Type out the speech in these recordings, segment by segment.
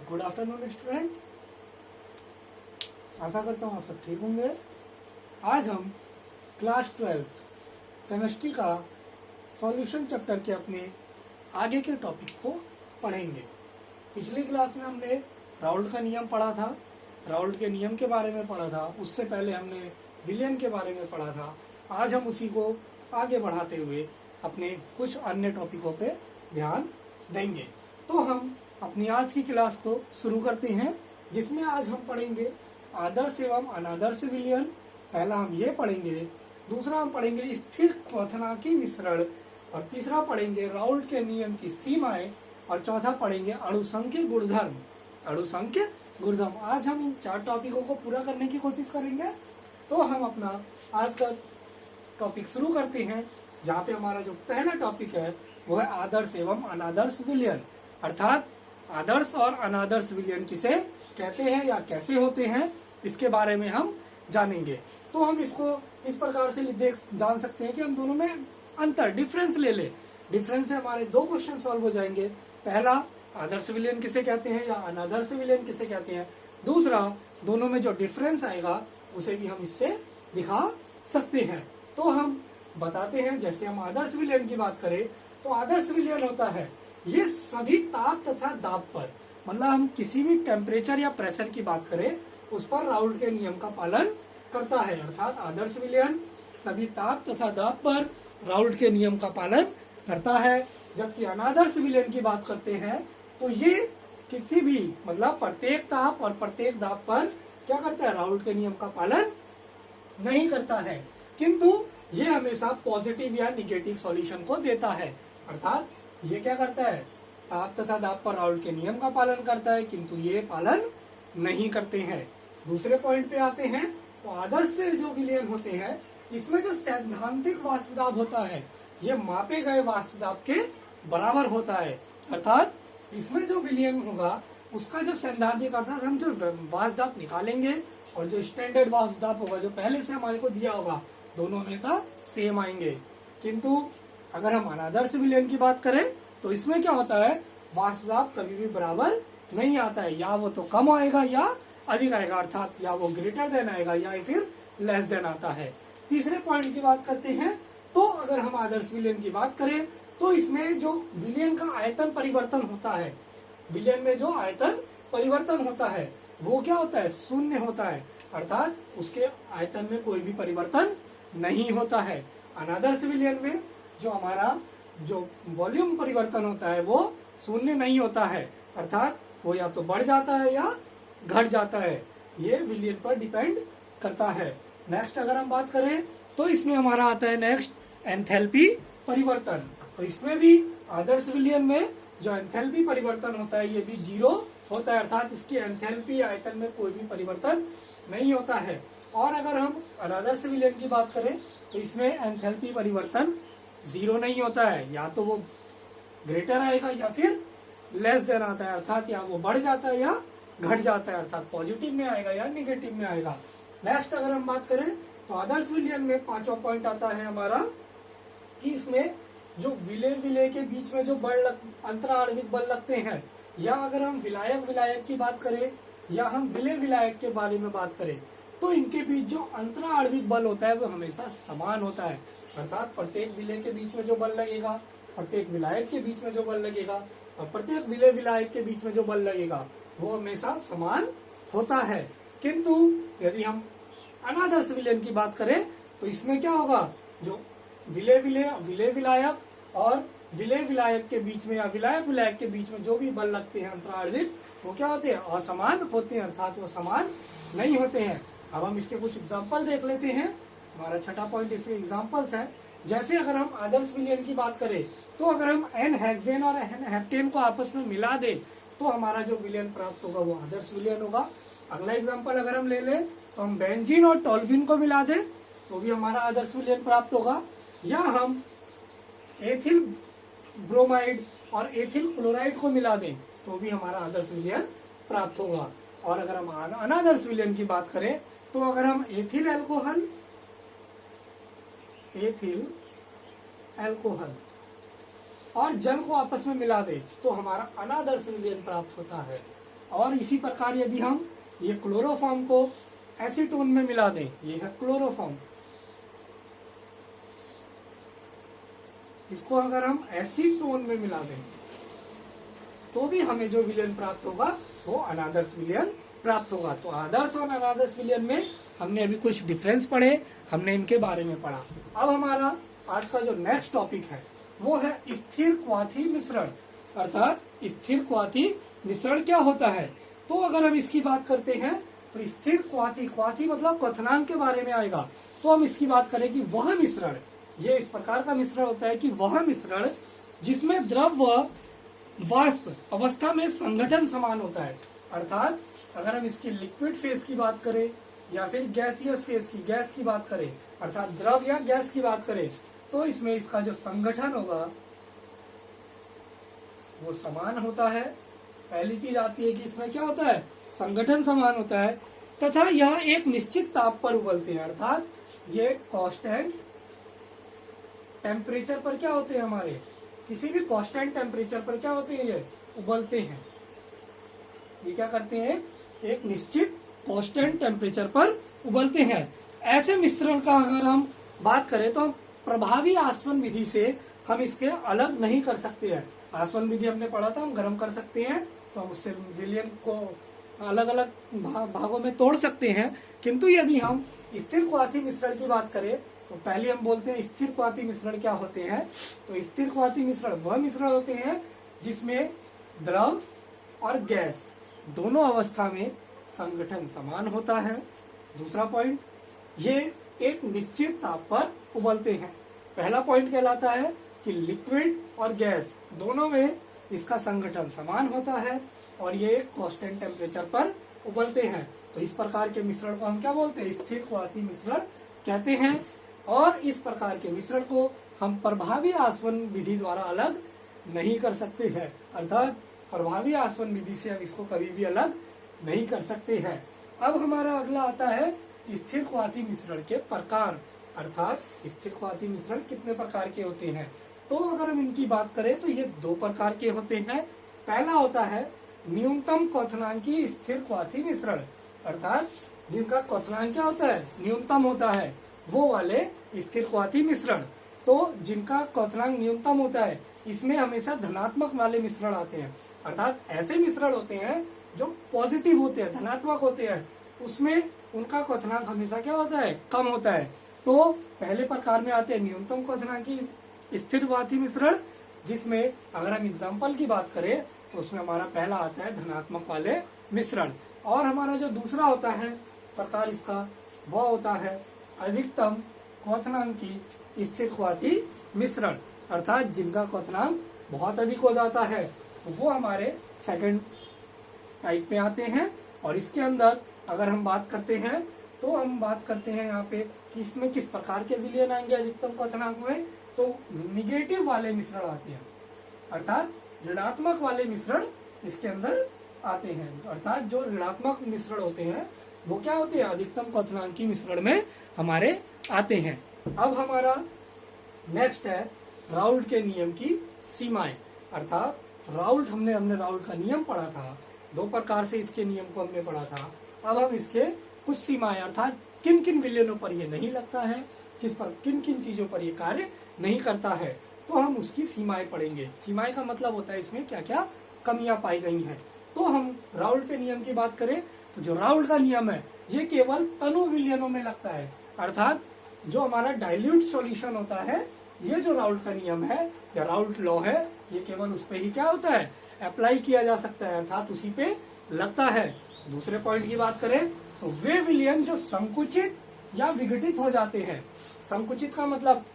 Good afternoon student, आशा करता हूँ आप सब ठीक होंगे। आज हम क्लास 12 केमिस्ट्री का सॉल्यूशन चैप्टर के अपने आगे के टॉपिक को पढ़ेंगे। पिछली क्लास में हमने राउल्ट का नियम पढ़ा था, राउल्ट के नियम के बारे में पढ़ा था। उससे पहले हमने विलियन के बारे में पढ़ा था। आज हम उसी को आगे बढ़ाते हुए अपने कुछ अन्य टॉपिकों पे ध्यान देंगे। तो हम अपनी आज की क्लास को शुरू करते हैं, जिसमें आज हम पढ़ेंगे आदर्श एवं अनादर्श विलयन। पहला हम ये पढ़ेंगे, दूसरा हम पढ़ेंगे स्थिर क्वथनांकी मिश्रण, और तीसरा पढ़ेंगे राउल्ट के नियम की सीमाएं, और चौथा पढ़ेंगे अणुसंख्य गुणधर्म। अणुसंख्य गुणधर्म आज हम इन 4 टॉपिकों को पूरा करने की कोशिश करेंगे। तो हम अपना आज का टॉपिक शुरू करते हैं, जहाँ पे हमारा जो पहला टॉपिक है वो है आदर्श एवं अनादर्श विलयन। अर्थात आदर्श और अनादर्श विलयन किसे कहते हैं या कैसे होते हैं, इसके बारे में हम जानेंगे। तो हम इसको इस प्रकार से जान सकते हैं कि हम दोनों में अंतर डिफरेंस ले ले। डिफरेंस से हमारे 2 क्वेश्चन सॉल्व हो जाएंगे। पहला, आदर्श विलयन किसे कहते हैं या अनादर्श विलयन किसे कहते हैं। दूसरा, दोनों में जो डिफरेंस आएगा उसे भी हम इससे दिखा सकते हैं। तो हम बताते हैं, जैसे हम आदर्श विलयन की बात करें तो आदर्श विलयन होता है ये सभी ताप तथा दाब पर, मतलब हम किसी भी टेम्परेचर या प्रेशर की बात करें उस पर राउल्ट के नियम का पालन करता है। अर्थात आदर्श विलयन सभी ताप तथा दाब पर राउल्ट के नियम का पालन करता है। जबकि अनादर्श विलयन की बात करते हैं तो ये किसी भी, मतलब प्रत्येक ताप और प्रत्येक दाब पर क्या करता है, राउल्ट के नियम का पालन नहीं करता है, किंतु ये हमेशा पॉजिटिव या निगेटिव सॉल्यूशन को देता है। अर्थात ये क्या करता है, ताप तथा दाब पर राउल्ट के नियम का पालन करता है, किंतु ये पालन नहीं करते हैं। दूसरे पॉइंट पे आते हैं तो आदर्श से जो विलयन होते हैं इसमें जो सैद्धांतिक वाष्प दाब होता है ये मापे गए वाष्प दाब के बराबर होता है। अर्थात इसमें जो विलयन होगा उसका जो सैद्धांतिक, अर्थात हम जो वाष्प दाब निकालेंगे और जो स्टैंडर्ड वाष्प दाब होगा जो पहले से हमारे को दिया होगा, दोनों हमेशा सेम आएंगे। किंतु अगर हम अनादर्श विलयन की बात करें तो इसमें क्या होता है, वाष्प दाब कभी भी बराबर नहीं आता है, या वो तो कम आएगा या अधिक आएगा। अर्थात या वो ग्रेटर देन आएगा या फिर लेस देन आता है। तीसरे पॉइंट की बात करते हैं तो अगर हम आदर्श विलयन की बात करें तो इसमें जो विलयन का आयतन परिवर्तन होता है, विलयन में जो आयतन परिवर्तन होता है वो क्या होता है, शून्य होता है। अर्थात उसके आयतन में कोई भी परिवर्तन नहीं होता है। अनादर्श विलयन में जो हमारा जो वॉल्यूम परिवर्तन होता है वो शून्य नहीं होता है, अर्थात वो या तो बढ़ जाता है या घट जाता है। ये विलयन पर डिपेंड करता है। नेक्स्ट अगर हम बात करें तो इसमें हमारा आता है नेक्स्ट एंथैल्पी परिवर्तन। तो इसमें भी आदर्श विलयन में जो एंथैल्पी परिवर्तन होता है ये भी 0 होता है, अर्थात इसकी एंथैल्पी आयतन में कोई भी परिवर्तन नहीं होता है। और अगर हम अनादर्श विलयन की बात करें तो इसमें एंथैल्पी परिवर्तन 0 नहीं होता है, या तो वो ग्रेटर आएगा या फिर लेस देन आता है, अर्थात या वो बढ़ जाता है या घट जाता है, अर्थात पॉजिटिव में आएगा या निगेटिव में आएगा। नेक्स्ट अगर हम बात करें तो आदर्श विलयन में 5वां पॉइंट आता है हमारा कि इसमें जो विलय के बीच में जो अंतराणविक बल लगते हैं, या अगर हम विलायक की बात करें या हम विलायक के बारे में बात करें तो इनके बीच जो अंतराणविक बल होता है वो हमेशा समान होता है। अर्थात प्रत्येक विलय के बीच में जो बल लगेगा, प्रत्येक विलायक के बीच में जो बल लगेगा और प्रत्येक विलायक के बीच में जो बल लगेगा वो हमेशा समान होता है। किंतु यदि हम अनादर्श विलयन की बात करें तो इसमें क्या होगा, जो विलय विलायक और विलय विलायक के बीच में या विलायक के बीच में जो भी बल लगते हैं अंतराणविक, वो क्या होते हैं, असमान होते हैं, अर्थात वो समान नहीं होते हैं। अब हम इसके कुछ एग्जाम्पल देख लेते हैं। हमारा छठा पॉइंट इसके एग्जाम्पल्स है। जैसे अगर हम आदर्श विलयन की बात करें तो अगर हम एन हेक्सेन और एन हेप्टेन को आपस में मिला दे तो हमारा जो विलयन प्राप्त होगा वो आदर्श विलयन होगा। अगला एग्जाम्पल अगर हम ले लें तो हम बेंजीन और टोल्यूइन को मिला दें तो भी हमारा आदर्श विलयन प्राप्त होगा। या हम एथिल ब्रोमाइड और एथिल क्लोराइड को मिला दें तो भी हमारा आदर्श विलयन प्राप्त होगा। और अगर हम अनादर्श विलयन की बात करें तो अगर हम एथिल एल्कोहल और जल को आपस में मिला दे तो हमारा अनादर्श विलयन प्राप्त होता है। और इसी प्रकार यदि हम ये क्लोरोफॉर्म को एसीटोन में मिला दें, ये है क्लोरोफॉर्म, इसको अगर हम एसीटोन में मिला दें तो भी हमें जो विलयन प्राप्त होगा वो अनादर्श विलयन प्राप्त होगा। तो आदर्श और अनादर्श विलयन में हमने अभी कुछ डिफरेंस पढ़े, हमने इनके बारे में पढ़ा। अब हमारा आज का जो नेक्स्ट टॉपिक है वो है स्थिर क्वाथी मिश्रण, अर्थात स्थिर क्वाथी मिश्रण क्या होता है। तो अगर हम इसकी बात करते हैं तो स्थिर क्वाथी मतलब क्वथनांक के बारे में आएगा। तो हम इसकी बात करें कि वह मिश्रण, ये इस प्रकार का मिश्रण होता है कि वह मिश्रण जिसमें द्रव व वाष्प अवस्था में संगठन समान होता है। अर्थात अगर हम इसकी लिक्विड फेज की बात करें या फिर गैसियस फेज की, गैस की बात करें, अर्थात द्रव या गैस की बात करें, तो इसमें इसका जो संगठन होगा वो समान होता है। पहली चीज आती है कि इसमें क्या होता है, संगठन समान होता है, तथा यह एक निश्चित ताप पर उबलते हैं। अर्थात ये कांस्टेंट टेम्परेचर पर क्या होते हैं, हमारे किसी भी कांस्टेंट टेम्परेचर पर क्या होते हैं, ये उबलते हैं। ये क्या करते हैं, एक निश्चित कांस्टेंट टेम्परेचर पर उबलते हैं। ऐसे मिश्रण का अगर हम बात करें तो प्रभावी आसवन विधि से हम इसके अलग नहीं कर सकते हैं। आसवन विधि हमने पढ़ा था, हम गर्म कर सकते हैं तो हम उससे विलयन को अलग अलग भागों में तोड़ सकते हैं। किंतु यदि हम स्थिर क्वाथी मिश्रण की बात करें तो पहले हम बोलते हैं स्थिर क्वाथी मिश्रण क्या होते हैं। तो स्थिर क्वाथी मिश्रण वह मिश्रण होते हैं जिसमें द्रव और गैस दोनों अवस्था में संगठन समान होता है। दूसरा पॉइंट, ये एक निश्चित ताप पर उबलते हैं। पहला पॉइंट कहलाता है कि लिक्विड और गैस दोनों में इसका संगठन समान होता है और ये एक कांस्टेंट टेम्परेचर पर उबलते हैं। तो इस प्रकार के मिश्रण को हम क्या बोलते हैं, स्थिर क्वाथी मिश्रण कहते हैं। और इस प्रकार के मिश्रण को हम प्रभावी आसवन विधि द्वारा अलग नहीं कर सकते हैं। अर्थात प्रभावी आसवन विधि से हम इसको कभी भी अलग नहीं कर सकते हैं। अब हमारा अगला आता है स्थिर क्वाथी मिश्रण के प्रकार, अर्थात स्थिर क्वाथी मिश्रण कितने प्रकार के होते हैं। तो अगर हम इनकी बात करें तो ये दो प्रकार के होते हैं। पहला होता है न्यूनतम क्वथनांकी स्थिर क्वाथी मिश्रण, अर्थात जिनका क्वथनांक क्या होता है, न्यूनतम होता है, वो वाले स्थिर क्वाथी मिश्रण। तो जिनका क्वथनांक न्यूनतम होता है इसमें हमेशा धनात्मक वाले मिश्रण आते हैं। अर्थात ऐसे मिश्रण होते हैं जो पॉजिटिव होते हैं, धनात्मक होते हैं, उसमें उनका क्वथनांक हमेशा क्या होता है, कम होता है। तो पहले प्रकार में आते हैं न्यूनतम क्वथनांकी स्थिर क्वाथी मिश्रण, जिसमें अगर हम एग्जाम्पल की बात करें तो उसमें हमारा पहला आता है धनात्मक वाले मिश्रण। और हमारा जो दूसरा होता है प्रकार इसका, वह होता है अधिकतम क्वथनांकी स्थिर क्वाथी मिश्रण, अर्थात जिनका क्वथनांक बहुत अधिक हो जाता है, तो वो हमारे सेकंड टाइप में आते हैं। और इसके अंदर अगर हम बात करते हैं तो हम बात करते हैं यहाँ पे कि इसमें किस प्रकार के विलयन आएंगे अधिकतम क्वथनांक में। तो निगेटिव वाले मिश्रण आते हैं, अर्थात ऋणात्मक वाले मिश्रण इसके अंदर आते हैं। अर्थात जो ऋणात्मक मिश्रण होते हैं वो क्या होते हैं, अधिकतम क्वथनांकी मिश्रण में हमारे आते हैं। अब हमारा नेक्स्ट है राउल्ट के नियम की सीमाएं, अर्थात राउल्ट हमने राउल्ट का नियम पढ़ा था, दो प्रकार से इसके नियम को हमने पढ़ा था। अब हम इसके कुछ सीमाएं, अर्थात किन किन विलयनों पर ये नहीं लगता है, किन किन चीजों पर ये कार्य नहीं करता है, तो हम उसकी सीमाएं पढ़ेंगे। सीमाएं का मतलब होता है इसमें क्या क्या कमियां पाई गई हैं। तो हम राउल्ट के नियम की बात करें तो जो राउल्ट का नियम है ये केवल तनु विलयनों में लगता है। अर्थात जो हमारा डाइल्यूट सॉल्यूशन होता है, ये जो राउल्ट का नियम है या राउल्ट लॉ है, ये केवल उस पे ही क्या होता है, अप्लाई किया जा सकता है, अर्थात उसी पे लगता है। दूसरे पॉइंट की बात करें तो वे विलयन जो संकुचित या विघटित हो जाते हैं, संकुचित का मतलब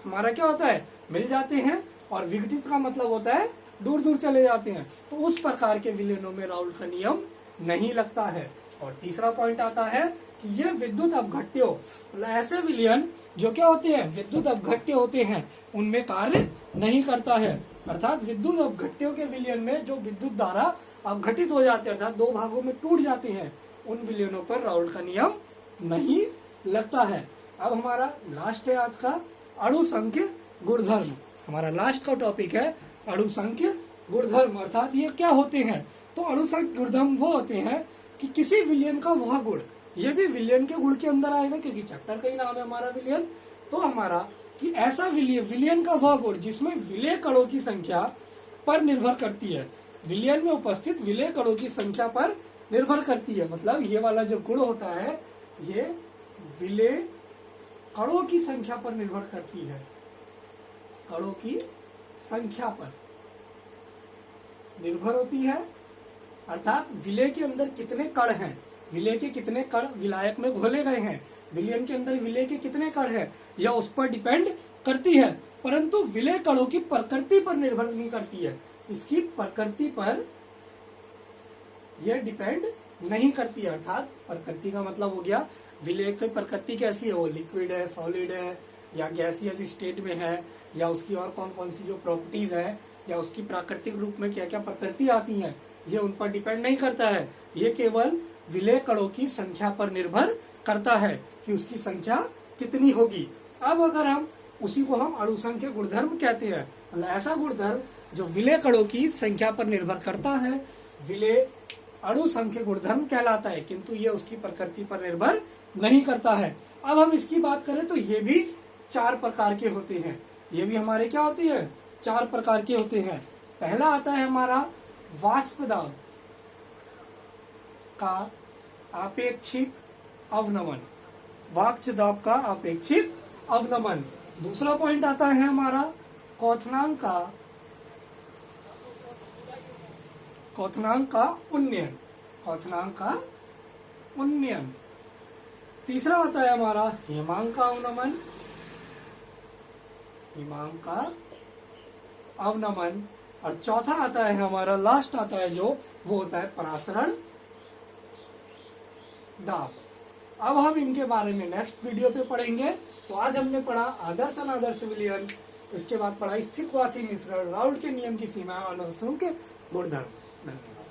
हमारा क्या होता है, मिल जाते हैं, और विघटित का मतलब होता है दूर दूर चले जाते हैं, तो उस प्रकार के विलयनों में राउल्ट का नियम नहीं लगता है। और तीसरा पॉइंट आता है कि ये विद्युत अपघट्यों, मतलब ऐसे विलयन जो क्या होते हैं, विद्युत अपघट्य होते हैं, उनमें कार्य नहीं करता है। अर्थात विद्युत अपघट्यों के विलयन में जो विद्युत धारा अपघटित हो जाते हैं, अर्थात दो भागों में टूट जाते हैं, उन विलयनों पर राउल्ट का नियम नहीं लगता है। अब हमारा लास्ट है आज का अणु संख्य गुणधर्म। हमारा लास्ट का टॉपिक है अणु संख्य गुणधर्म, अर्थात ये क्या होते हैं, तो अणुसंख्यक गुणधर्म वो होते हैं कि किसी विलयन का वह गुण, ये भी विलयन के गुण के अंदर आएगा क्योंकि चैप्टर का ही नाम है हमारा विलयन। तो हमारा कि ऐसा विलयन का वह गुण जिसमें विलय कणों की संख्या पर निर्भर करती है, विलयन में उपस्थित विलय कणों की संख्या पर निर्भर करती है। मतलब ये वाला जो गुण होता है ये विलय कणों की संख्या पर निर्भर करती है, कणों की संख्या पर निर्भर होती है। अर्थात विलय के अंदर कितने कण हैं, विलय के कितने कण विलायक में घोले गए हैं, विलयन के अंदर विलय के कितने कण हैं, यह उस पर डिपेंड करती है। परंतु विलय कणों की प्रकृति पर निर्भर नहीं करती है, इसकी प्रकृति पर यह डिपेंड नहीं करती है। अर्थात प्रकृति का मतलब हो गया विलय की प्रकृति कैसी है, वो लिक्विड है, सॉलिड है, या गैसियस स्टेट में है, या उसकी और कौन कौन सी जो प्रॉपर्टीज है, या उसकी प्राकृतिक रूप में क्या क्या प्रकृति आती है, ये उन पर डिपेंड नहीं करता है। ये केवल विलय कणों की संख्या पर निर्भर करता है कि उसकी संख्या कितनी होगी। अब अगर हम उसी को हम अणुसंख्यक गुणधर्म कहते हैं, मतलब ऐसा गुणधर्म जो विलय कणों की संख्या पर निर्भर करता है, विलय अणुसंख्यक गुणधर्म कहलाता है, किंतु ये उसकी प्रकृति पर निर्भर नहीं करता है। अब हम इसकी बात करें तो ये भी 4 प्रकार के होते हैं, ये भी हमारे क्या होते हैं, 4 प्रकार के होते हैं। पहला आता है हमारा वाष्प दाब का आपेक्षिक अवनमन, वाष्प दाब का आपेक्षिक अवनमन। दूसरा पॉइंट आता है हमारा क्वथनांक का उन्नयन, क्वथनांक का उन्नयन। तीसरा आता है हमारा हिमांक का अवनमन, हिमांक का अवनमन। और चौथा आता है हमारा, लास्ट आता है जो, वो होता है परासरण दाब। अब हम इनके बारे में नेक्स्ट वीडियो पे पढ़ेंगे। तो आज हमने पढ़ा आदर्श अनादर्श विलयन, इसके बाद पढ़ा स्थिर क्वाथी मिश्रण, राउल्ट के नियम की सीमा और अणुसंख्यक गुणधर्म। धन्यवाद।